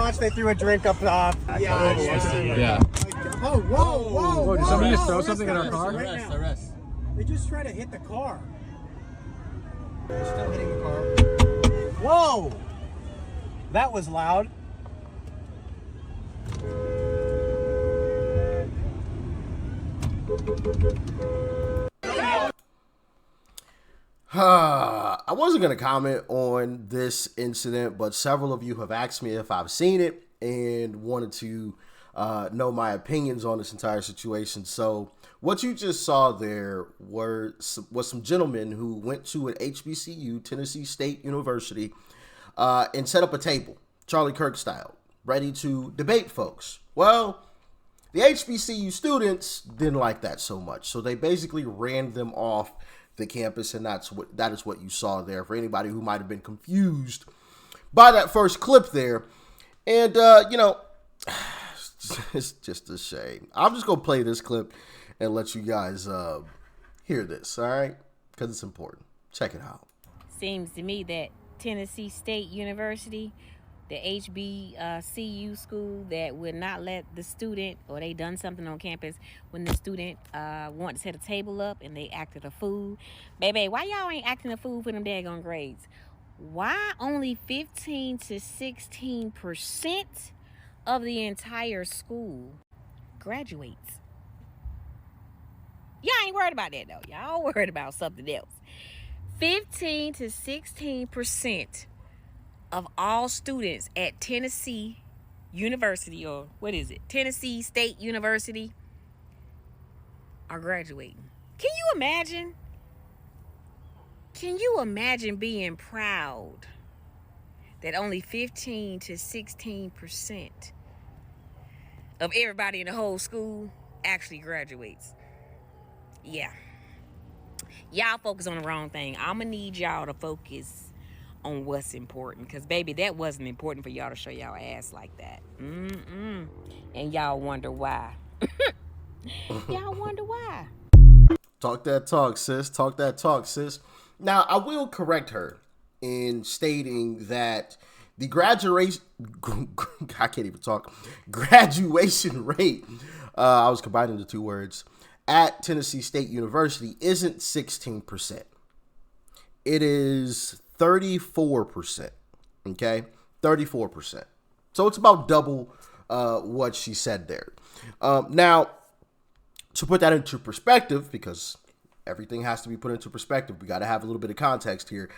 watch, they threw a drink up top. Yeah. Oh, whoa. Did somebody just throw something in our car? Arrest. They just tried to hit the car. They're still hitting the car. Whoa! That was loud. I wasn't going to comment on this incident, but several of you have asked me if I've seen it and wanted to know my opinions on this entire situation. So what you just saw there was some gentlemen who went to an HBCU, Tennessee State University, and set up a table, Charlie Kirk style, ready to debate folks. Well, the HBCU students didn't like that so much, so they basically ran them off the campus, and that is what you saw there for anybody who might have been confused by that first clip there. And it's just a shame. I'm just gonna play this clip and let you guys hear this, all right? Because it's important. Check it out. Seems to me that Tennessee State University, the HBCU school, that would not let the student, or they done something on campus when the student wanted to set a table up and they acted a fool. Baby, why y'all ain't acting a fool for them daggone grades? Why only 15 to 16% of the entire school graduates? Y'all ain't worried about that though. Y'all worried about something else. 15 to 16% of all students at Tennessee University, or what is it? Tennessee State University, are graduating. Can you imagine? Can you imagine being proud that only 15 to 16% of everybody in the whole school actually graduates? Yeah. Y'all focus on the wrong thing. I'm gonna need y'all to focus on what's important, because baby, that wasn't important for y'all to show y'all ass like that. And y'all wonder why. Y'all wonder why. Talk that talk, sis. Talk that talk, sis. Now, I will correct her in stating that the graduation I can't even talk. Graduation rate, I was combining the two words, at Tennessee State University isn't 16%. It is 34%. Okay? 34%. So it's about double what she said there. Now, to put that into perspective, because everything has to be put into perspective, we got to have a little bit of context here.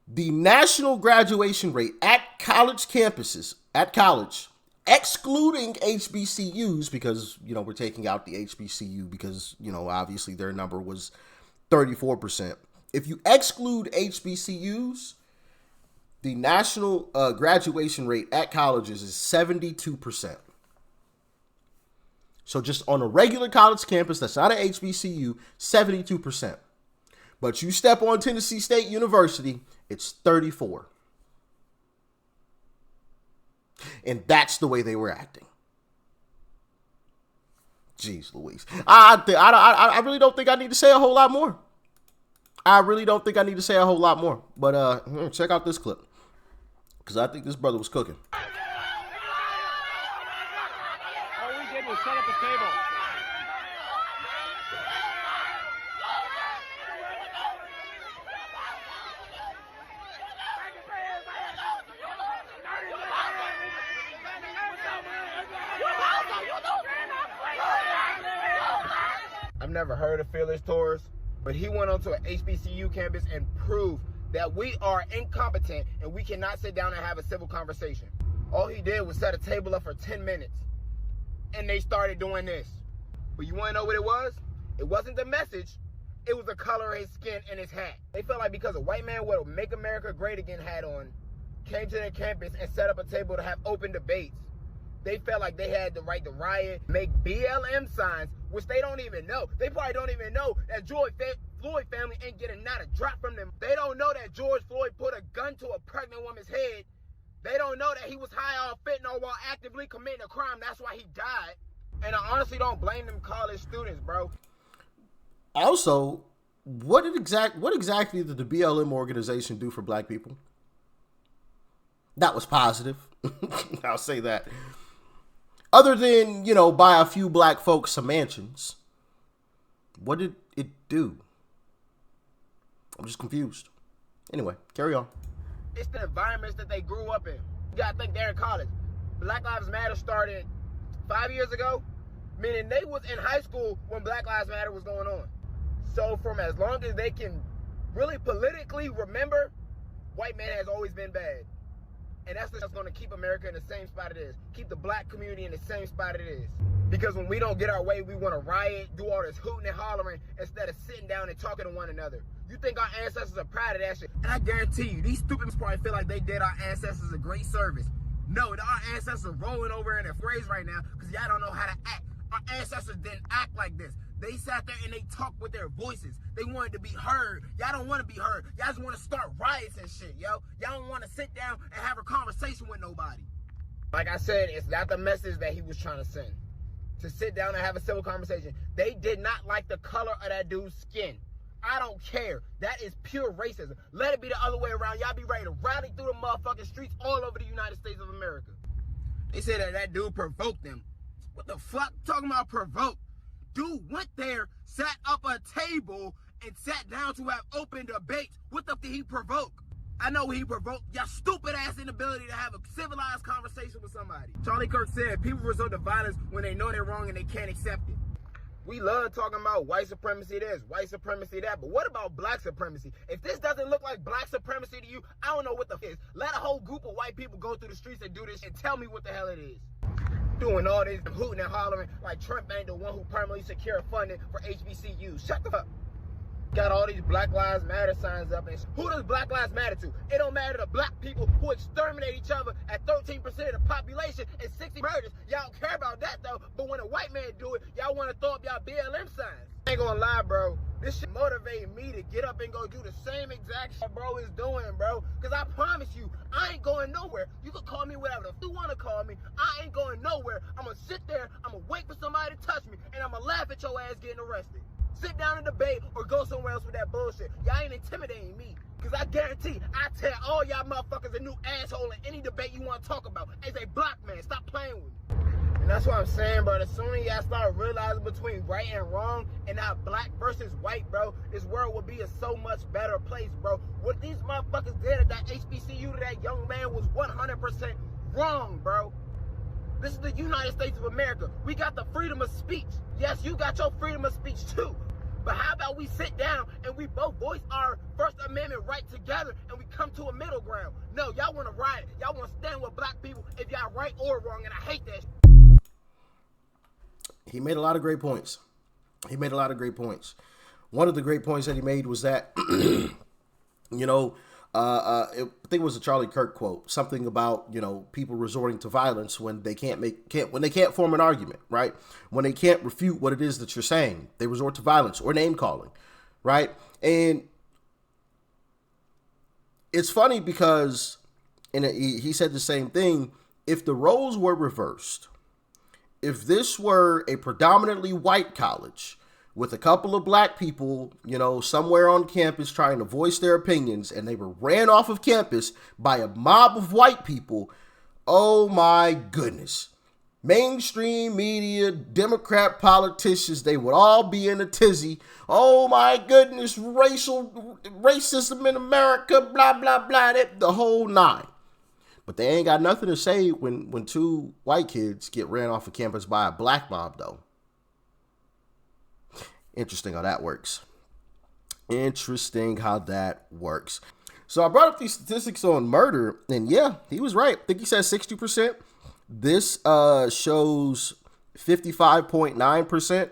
The national graduation rate at college campuses, excluding HBCUs, because, we're taking out the HBCU because, obviously their number was 34%. If you exclude HBCUs, the national graduation rate at colleges is 72%. So just on a regular college campus that's not an HBCU, 72%. But you step on Tennessee State University, it's 34%. And that's the way they were acting. Jeez Louise. I really don't think I need to say a whole lot more. But check out this clip, because I think this brother was cooking. All we did was set up a table. I've never heard of Fearless Tours, but he went onto an HBCU campus and proved that we are incompetent and we cannot sit down and have a civil conversation. All he did was set a table up for 10 minutes, and they started doing this. But you want to know what it was? It wasn't the message. It was the color of his skin and his hat. They felt like because a white man with a Make America Great Again hat on came to their campus and set up a table to have open debates, they felt like they had the right to riot, make BLM signs, which they don't even know. They probably don't even know that George Floyd family ain't getting not a drop from them. They don't know that George Floyd put a gun to a pregnant woman's head. They don't know that he was high off fentanyl while actively committing a crime. That's why he died. And I honestly don't blame them college students, bro. Also, what exactly did the BLM organization do for black people? That was positive. I'll say that. Other than, buy a few black folks some mansions, what did it do? I'm just confused. Anyway, carry on. It's the environments that they grew up in. You gotta think they're in college. Black Lives Matter started 5 years ago, meaning they was in high school when Black Lives Matter was going on. So from as long as they can really politically remember, white man has always been bad. And that's what's going to keep America in the same spot it is. Keep the black community in the same spot it is. Because when we don't get our way, we want to riot, do all this hooting and hollering instead of sitting down and talking to one another. You think our ancestors are proud of that shit. And I guarantee you, these stupid probably feel like they did our ancestors a great service. No, our ancestors are rolling over in their graves right now because y'all don't know how to act. Our ancestors didn't act like this. They sat there and they talked with their voices. They wanted to be heard. Y'all don't want to be heard. Y'all just want to start riots and shit, yo. Y'all don't want to sit down and have a conversation with nobody. Like I said, it's not the message that he was trying to send. To sit down and have a civil conversation. They did not like the color of that dude's skin. I don't care. That is pure racism. Let it be the other way around. Y'all be ready to rally through the motherfucking streets all over the United States of America. They said that dude provoked them. What the fuck? Talking about provoke? Dude went there, sat up a table, and sat down to have open debates. What the fuck did he provoke? I know he provoked y'all stupid ass inability to have a civilized conversation with somebody. Charlie Kirk said people resort to violence when they know they're wrong and they can't accept it. We love talking about white supremacy this, white supremacy that, but what about black supremacy? If this doesn't look like black supremacy to you, I don't know what the fuck is. Let a whole group of white people go through the streets and do this and tell me what the hell it is. Doing all this hooting and hollering like Trump ain't the one who permanently secured funding for HBCUs. Shut the fuck up. Got all these Black Lives Matter signs up, and who does Black Lives matter to? It don't matter to black people who exterminate each other at 13% of the population and 60 murders. Y'all don't care about that though, but when a white man do it, y'all want to throw up y'all BLM signs. I ain't gonna lie, bro. This shit motivated me to get up and go do the same exact shit bro is doing, bro. Cause I promise you, I ain't going nowhere. You can call me whatever the fuck you wanna call me. I ain't going nowhere. I'm gonna sit there, I'm gonna wait for somebody to touch me, and I'm gonna laugh at your ass getting arrested. Sit down and debate or go somewhere else with that bullshit. Y'all ain't intimidating me. Cause I guarantee I tell all y'all motherfuckers a new asshole in any debate you want to talk about. As a black man, stop playing with me. And that's what I'm saying, bro. The sooner y'all start realizing between right and wrong and not black versus white, bro, this world will be a so much better place, bro. What these motherfuckers did at that HBCU to that young man was 100% wrong, bro. This is the United States of America. We got the freedom of speech. Yes, you got your freedom of speech too. But how about we sit down and we both voice our First Amendment right together and we come to a middle ground? No, y'all want to riot. Y'all want to stand with black people if y'all right or wrong, and I hate that. He made a lot of great points. One of the great points that he made was that, I think it was a Charlie Kirk quote, something about, people resorting to violence when they can't form an argument, right? When they can't refute what it is that you're saying, they resort to violence or name calling, right? And it's funny because, and he said the same thing, if the roles were reversed, if this were a predominantly white college with a couple of black people, somewhere on campus trying to voice their opinions, and they were ran off of campus by a mob of white people, oh my goodness. Mainstream media, Democrat politicians, they would all be in a tizzy. Oh my goodness, racism in America, blah, blah, blah, the whole nine. But they ain't got nothing to say when two white kids get ran off of campus by a black mob, though. Interesting how that works. So I brought up these statistics on murder, and yeah, he was right. I think he said 60%. This shows 55.9%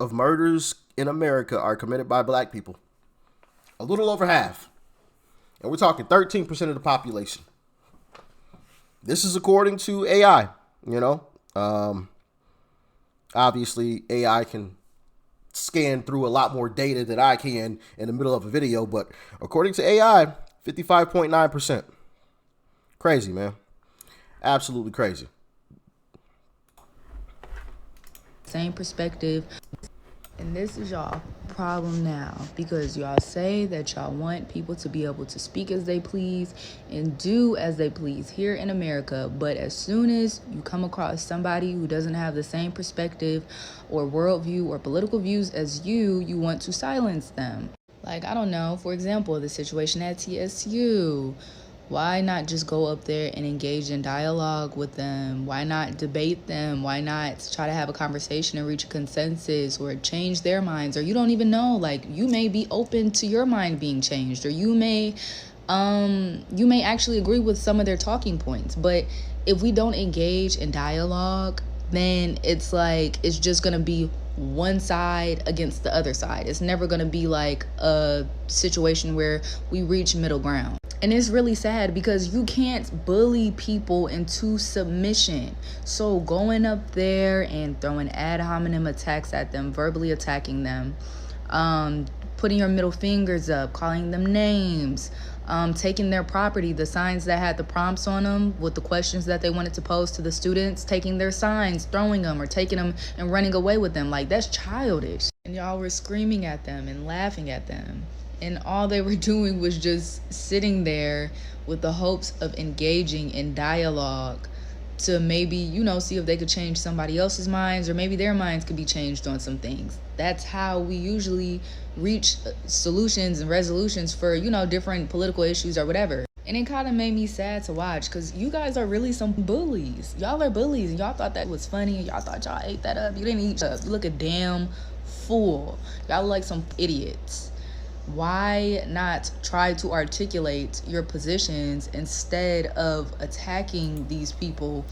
of murders in America are committed by black people. A little over half. And we're talking 13% of the population. This is according to AI, obviously AI can scan through a lot more data than I can in the middle of a video, but according to AI, 55.9%. Crazy, man. Absolutely crazy. Same perspective. And this is y'all problem now, because y'all say that y'all want people to be able to speak as they please and do as they please here in America. But as soon as you come across somebody who doesn't have the same perspective or worldview or political views as you want to silence them. Like, I don't know, for example, the situation at TSU. Why not just go up there and engage in dialogue with them? Why not debate them? Why not try to have a conversation and reach a consensus or change their minds? Or you don't even know, like, you may be open to your mind being changed, or you may actually agree with some of their talking points. But if we don't engage in dialogue, then it's like, it's just going to be one side against the other side. It's never going to be like a situation where we reach middle ground. And it's really sad because you can't bully people into submission. So going up there and throwing ad hominem attacks at them, verbally attacking them, putting your middle fingers up, calling them names, taking their property, the signs that had the prompts on them with the questions that they wanted to pose to the students, taking their signs, throwing them, or taking them and running away with them. Like, that's childish. And y'all were screaming at them and laughing at them. And all they were doing was just sitting there with the hopes of engaging in dialogue to maybe, see if they could change somebody else's minds, or maybe their minds could be changed on some things. That's how we usually reach solutions and resolutions for, different political issues or whatever. And it kind of made me sad to watch, because you guys are really some bullies. Y'all are bullies, and y'all thought that was funny, and y'all thought y'all ate that up. You didn't eat up. You look a damn fool. Y'all look like some idiots. Why not try to articulate your positions instead of attacking these people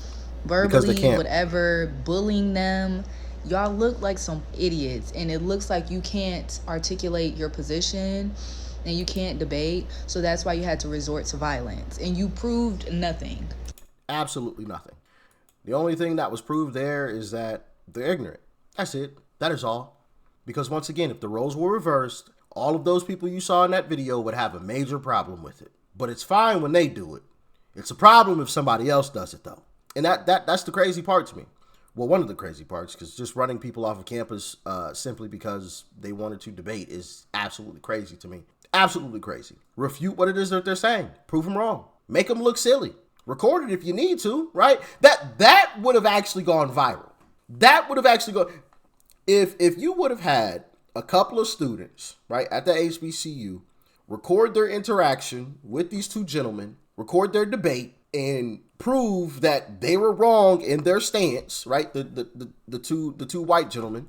verbally, whatever, bullying them? Y'all look like some idiots, and it looks like you can't articulate your position and you can't debate, so that's why you had to resort to violence, and you proved nothing. Absolutely nothing. The only thing that was proved there is that they're ignorant. That's it. That is all. Because once again, if the roles were reversed, all of those people you saw in that video would have a major problem with it. But it's fine when they do it. It's a problem if somebody else does it, though. And that's the crazy part to me. Well, one of the crazy parts, because just running people off of campus simply because they wanted to debate is absolutely crazy to me. Absolutely crazy. Refute what it is that they're saying. Prove them wrong. Make them look silly. Record it if you need to, right? That would have actually gone viral. That would have actually gone... If you would have had a couple of students, right, at the HBCU, record their interaction with these two gentlemen, record their debate, and prove that they were wrong in their stance, right, the two white gentlemen,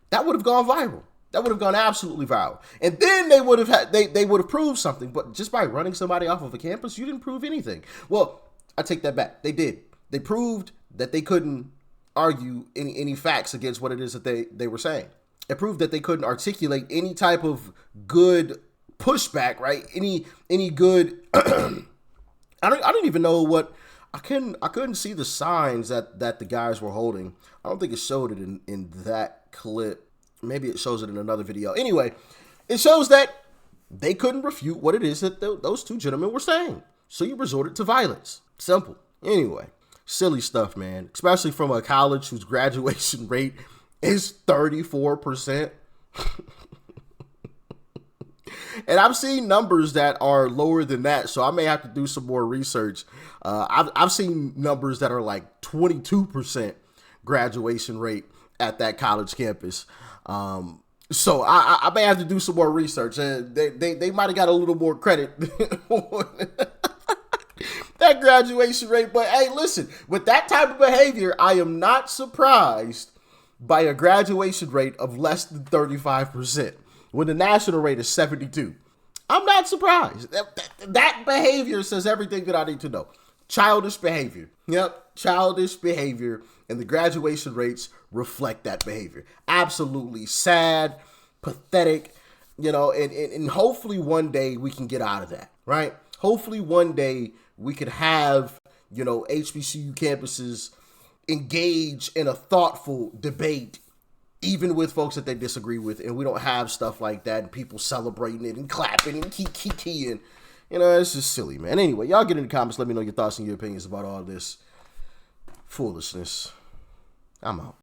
that would have gone viral. That would have gone absolutely viral. And then they would have proved something. But just by running somebody off of a campus, you didn't prove anything. Well, I take that back. They did. They proved that they couldn't argue any facts against what it is that they were saying. It proved that they couldn't articulate any type of good pushback, right? Any good. I don't even know what. I couldn't see the signs that the guys were holding. I don't think it showed it in that clip. Maybe it shows it in another video. Anyway, it shows that they couldn't refute what it is that those two gentlemen were saying. So you resorted to violence. Simple. Anyway, silly stuff, man. Especially from a college whose graduation rate is 34%. And I've seen numbers that are lower than that, so I may have to do some more research. I've seen numbers that are like 22% graduation rate at that college campus. So I may have to do some more research. They might have got a little more credit that graduation rate. But hey, listen, with that type of behavior, I am not surprised by a graduation rate of less than 35% when the national rate is 72. I'm not surprised. That behavior says everything that I need to know. Childish behavior. Yep, childish behavior, and the graduation rates reflect that behavior. Absolutely sad, pathetic, and hopefully one day we can get out of that, right? Hopefully one day we could have, HBCU campuses engage in a thoughtful debate, even with folks that they disagree with, and we don't have stuff like that and people celebrating it and clapping and keying. It's just silly, man. Anyway, y'all get in the comments. Let me know your thoughts and your opinions about all this foolishness. I'm out.